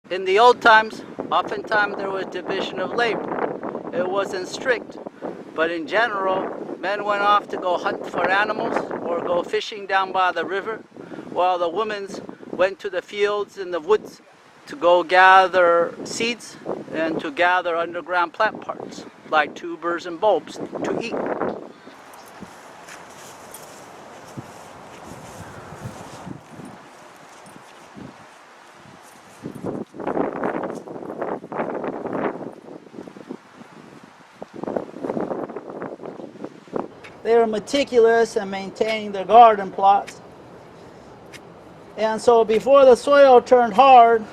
In the old times, oftentimes there was division of labor. It wasn't strict, but in general, men went off to go hunt for animals or go fishing down by the river, while the women went to the fields and the woods to go gather seeds and to gather underground plant parts, like tubers and bulbs, to eat. They were meticulous in maintaining their garden plots. And so before the soil turned hard,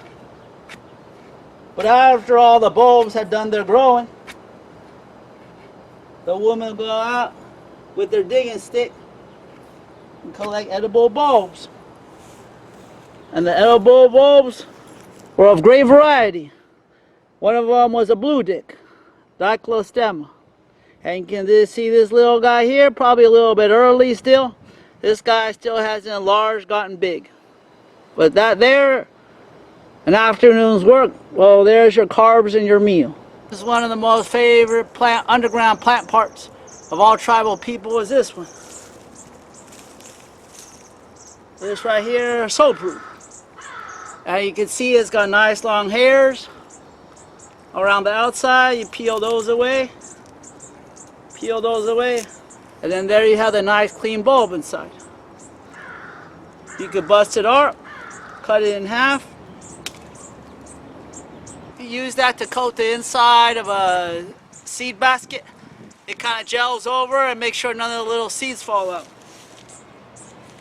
but after all the bulbs had done their growing, the women would go out with their digging stick and collect edible bulbs. And the edible bulbs were of great variety. One of them was a blue dick, Diclostemma. And you can see this little guy here, probably a little bit early still. This guy still hasn't enlarged, gotten big. But that there, an afternoon's work, well, there's your carbs and your meal. This is one of the most favorite underground plant parts of all tribal people is this one. This right here, Soper. And you can see it's got nice long hairs around the outside. You peel those away. Peel those away, and then there you have the nice clean bulb inside. You could bust it up, cut it in half. You use that to coat the inside of a seed basket. It kind of gels over and makes sure none of the little seeds fall out.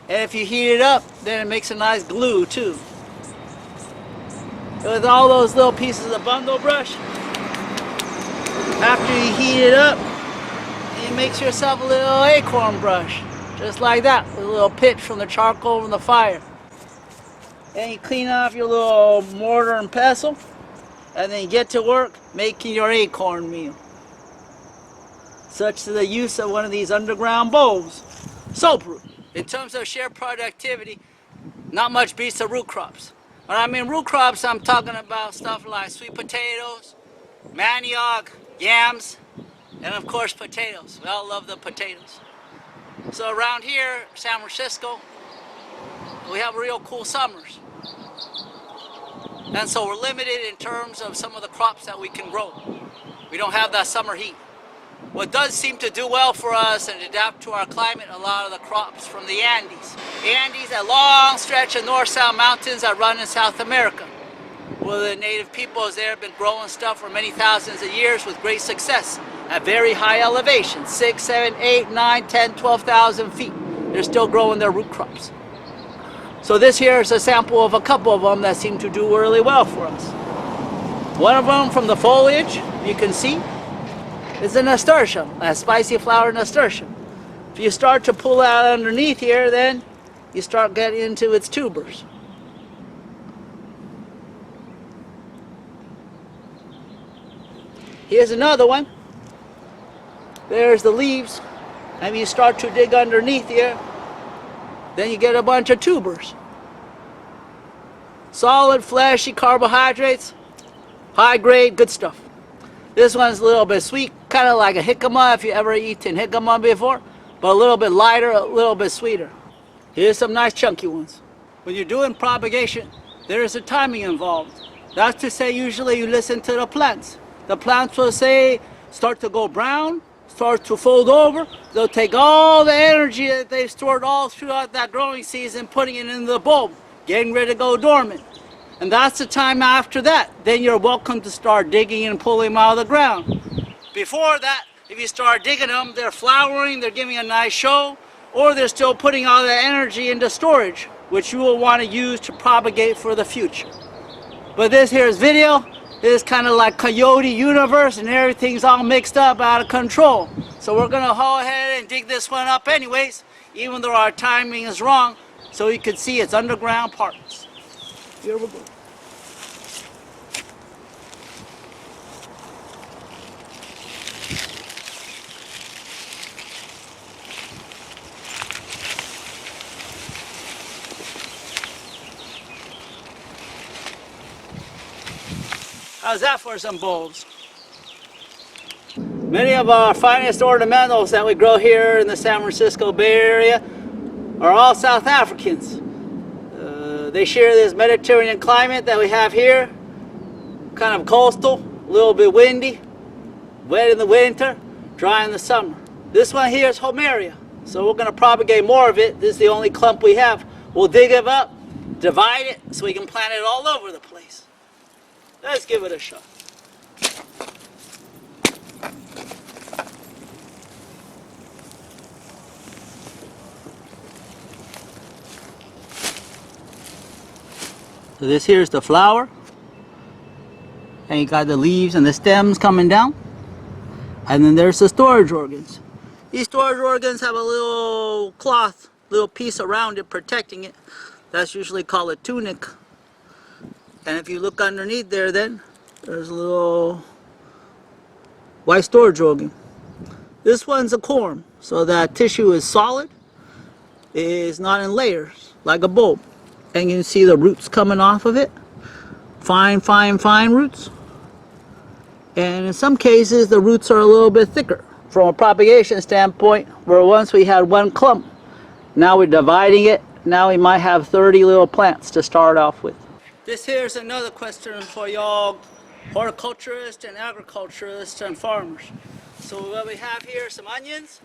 And if you heat it up, then it makes a nice glue too. With all those little pieces of bundle brush, after you heat it up, you make yourself a little acorn brush, just like that, with a little pitch from the charcoal from the fire. And you clean off your little mortar and pestle, and then you get to work making your acorn meal. Such is the use of one of these underground bulbs. Soper. In terms of sheer productivity, not much beats the root crops. When I mean root crops, I'm talking about stuff like sweet potatoes, manioc, yams, and of course potatoes. We all love the potatoes. So around here, San Francisco, we have real cool summers. And so we're limited in terms of some of the crops that we can grow. We don't have that summer heat. What does seem to do well for us and adapt to our climate, a lot of the crops from the Andes. The Andes, a long stretch of north-south mountains that run in South America, where the native peoples there have been growing stuff for many thousands of years with great success at very high elevations, 6, 7, 8, 9, 10, 12,000 feet. They're still growing their root crops. So this here is a sample of a couple of them that seem to do really well for us. One of them from the foliage, you can see, is a nasturtium, a spicy flower nasturtium. If you start to pull out underneath here, then you start getting into its tubers. Here's another one. There's the leaves, and you start to dig underneath here, then you get a bunch of tubers. Solid, fleshy carbohydrates, high grade, good stuff. This one's a little bit sweet, kind of like a jicama if you ever eaten jicama before, but a little bit lighter, a little bit sweeter. Here's some nice chunky ones. When you're doing propagation, there is a timing involved. That's to say, usually you listen to the plants. The plants will say, start to go brown, start to fold over. They'll take all the energy that they've stored all throughout that growing season, putting it in the bulb, getting ready to go dormant. And that's the time after that. Then you're welcome to start digging and pulling them out of the ground. Before that, if you start digging them, they're flowering, they're giving a nice show, or they're still putting all the energy into storage, which you will want to use to propagate for the future. But this here's video. It's kind of like coyote universe, and everything's all mixed up, out of control. So we're gonna go ahead and dig this one up anyways, even though our timing is wrong, so you can see its underground parts. Here we go. How's that for some bulbs? Many of our finest ornamentals that we grow here in the San Francisco Bay Area are all South Africans. They share this Mediterranean climate that we have here, kind of coastal, a little bit windy, wet in the winter, dry in the summer. This one here is Homeria, so we're going to propagate more of it. This is the only clump we have. We'll dig it up, divide it, so we can plant it all over the place. Let's give it a shot. So this here is the flower, and you got the leaves and the stems coming down, and then there's the storage organs. These storage organs have a little cloth, little piece around it protecting it. That's usually called a tunic. And if you look underneath there, then there's a little white storage organ. This one's a corm, so that tissue is solid, it is not in layers like a bulb. And you can see the roots coming off of it. Fine, fine, fine roots. And in some cases, the roots are a little bit thicker. From a propagation standpoint, where once we had one clump, now we're dividing it. Now we might have 30 little plants to start off with. This here's another question for y'all horticulturists and agriculturists and farmers. So what we have here are some onions,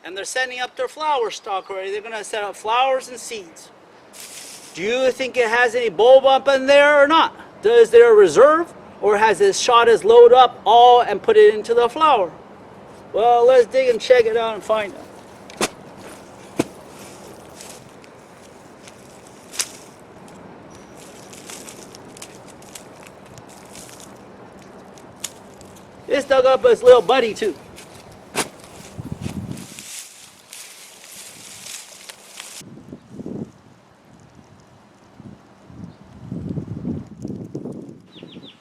and they're setting up their flower stalk already. They're going to set up flowers and seeds. Do you think it has any bulb up in there or not? Is there a reserve, or has it shot its load up all and put it into the flower? Well, let's dig and check it out and find out. This dug up its little buddy too.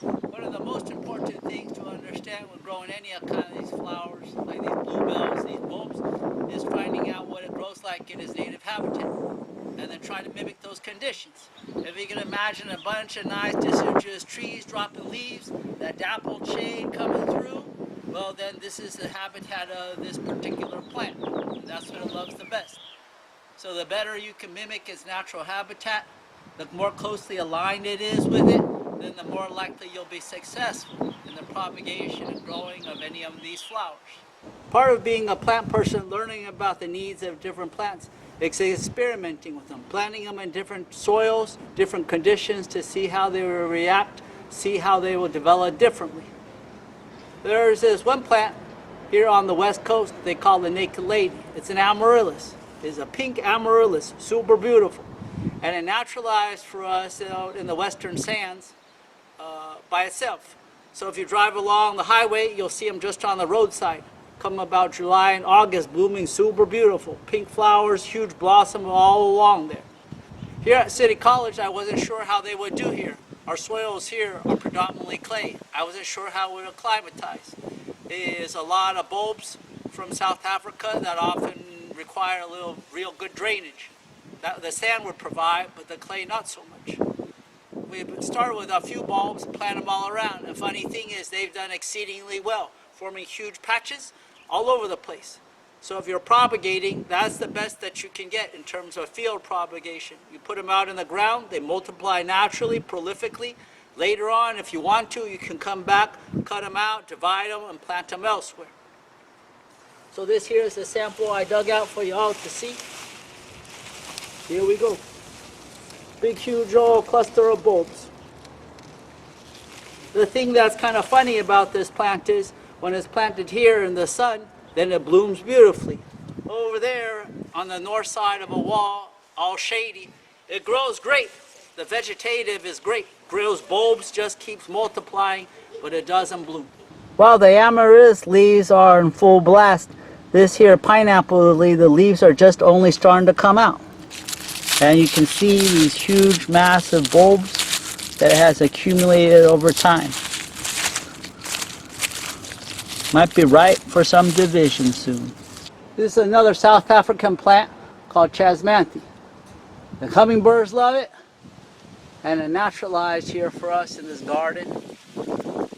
One of the most important things to understand when growing any kind of these flowers, like these bluebells, these bulbs, is finding out what it grows like in its native habitat, and then try to mimic those conditions. If you can imagine a bunch of nice deciduous trees dropping leaves, that dappled shade coming through, well then this is the habitat of this particular plant. That's what it loves the best. So the better you can mimic its natural habitat, the more closely aligned it is with it, then the more likely you'll be successful in the propagation and growing of any of these flowers. Part of being a plant person, learning about the needs of different plants, is experimenting with them, planting them in different soils, different conditions to see how they will react, see how they will develop differently. There's this one plant here on the west coast they call the naked lady. It's an amaryllis. It's a pink amaryllis, super beautiful. And it naturalized for us out in the western sands by itself. So if you drive along the highway, you'll see them just on the roadside. Come about July and August, blooming super beautiful. Pink flowers, huge blossom all along there. Here at City College, I wasn't sure how they would do here. Our soils here are predominantly clay. I wasn't sure how it would acclimatize. There's a lot of bulbs from South Africa that often require a little real good drainage. That the sand would provide, but the clay not so much. We started with a few bulbs and plant them all around. The funny thing is they've done exceedingly well, forming huge patches all over the place. So if you're propagating, that's the best that you can get in terms of field propagation. You put them out in the ground, they multiply naturally, prolifically. Later on, if you want to, you can come back, cut them out, divide them, and plant them elsewhere. So this here is the sample I dug out for you all to see. Here we go. Big, huge old cluster of bulbs. The thing that's kind of funny about this plant is when it's planted here in the sun, then it blooms beautifully. Over there on the north side of a wall, all shady, it grows great. The vegetative is great. Grows bulbs, just keeps multiplying, but it doesn't bloom. While the amaryllis leaves are in full blast, this here pineapple, the leaves are just only starting to come out. And you can see these huge, massive bulbs that it has accumulated over time. Might be ripe for some division soon. This is another South African plant called chasmanthe. The hummingbirds love it. and it naturalized here for us in this garden.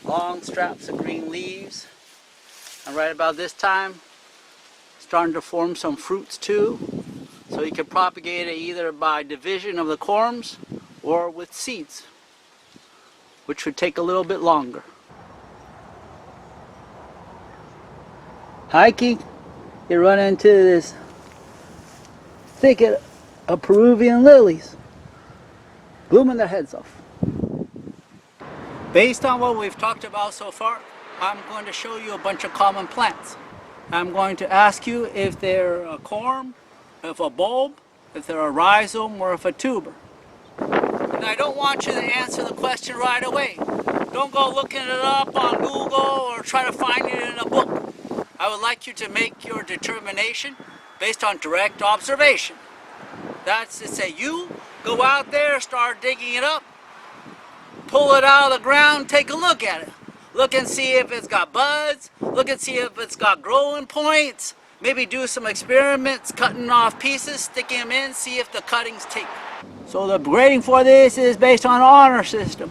Long straps of green leaves, and right about this time starting to form some fruits too, so you can propagate it either by division of the corms or with seeds, which would take a little bit longer. Hiking, you run into this thicket of Peruvian lilies blooming their heads off. Based on what we've talked about so far, I'm going to show you a bunch of common plants. I'm going to ask you if they're a corm, if a bulb, if they're a rhizome, or if a tuber. And I don't want you to answer the question right away. Don't go looking it up on Google or try to find it in a book. I would like you to make your determination based on direct observation. That's to say, you go out there, start digging it up, pull it out of the ground, take a look at it. Look and see if it's got buds, look and see if it's got growing points, maybe do some experiments, cutting off pieces, sticking them in, see if the cuttings take. So the grading for this is based on honor system.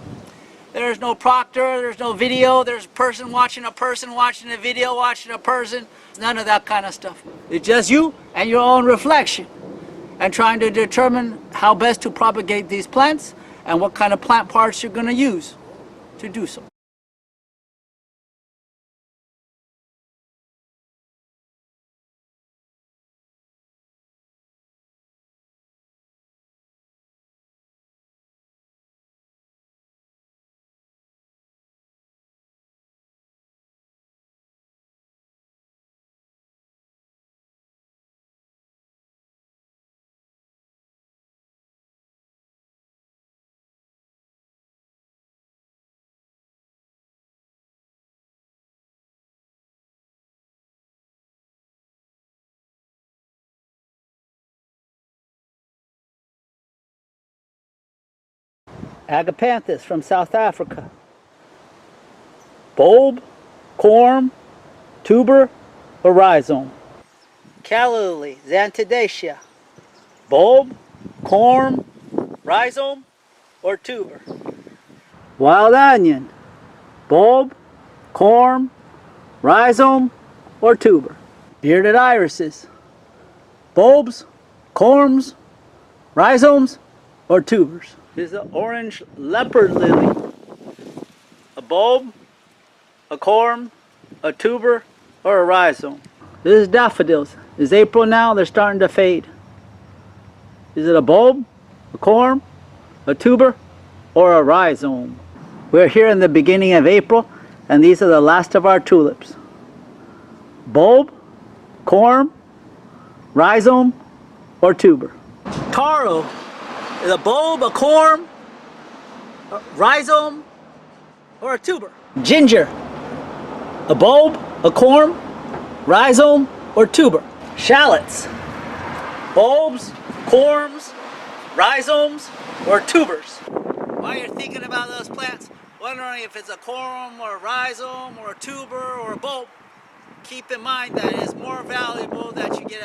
There's no proctor, there's no video, there's a person watching a video, watching a person, none of that kind of stuff. It's just you and your own reflection, and trying to determine how best to propagate these plants and what kind of plant parts you're going to use to do so. Agapanthus from South Africa. Bulb, corm, tuber, or rhizome. Calla lily, Xanthidaceae. Bulb, corm, rhizome, or tuber. Wild onion. Bulb, corm, rhizome, or tuber. Bearded irises. Bulbs, corms, rhizomes, or tubers. This is the orange leopard lily. A bulb, a corm, a tuber, or a rhizome. This is daffodils. It's April now, they're starting to fade. Is it a bulb, a corm, a tuber, or a rhizome? We're here in the beginning of April, and these are the last of our tulips. Bulb, corm, rhizome, or tuber. Taro is a bulb, a corm, a rhizome, or a tuber. Ginger, a bulb, a corm, rhizome, or tuber. Shallots, bulbs, corms, rhizomes, or tubers. While you're thinking about those plants, wondering if it's a corm or a rhizome or a tuber or a bulb, keep in mind that it's more valuable that you get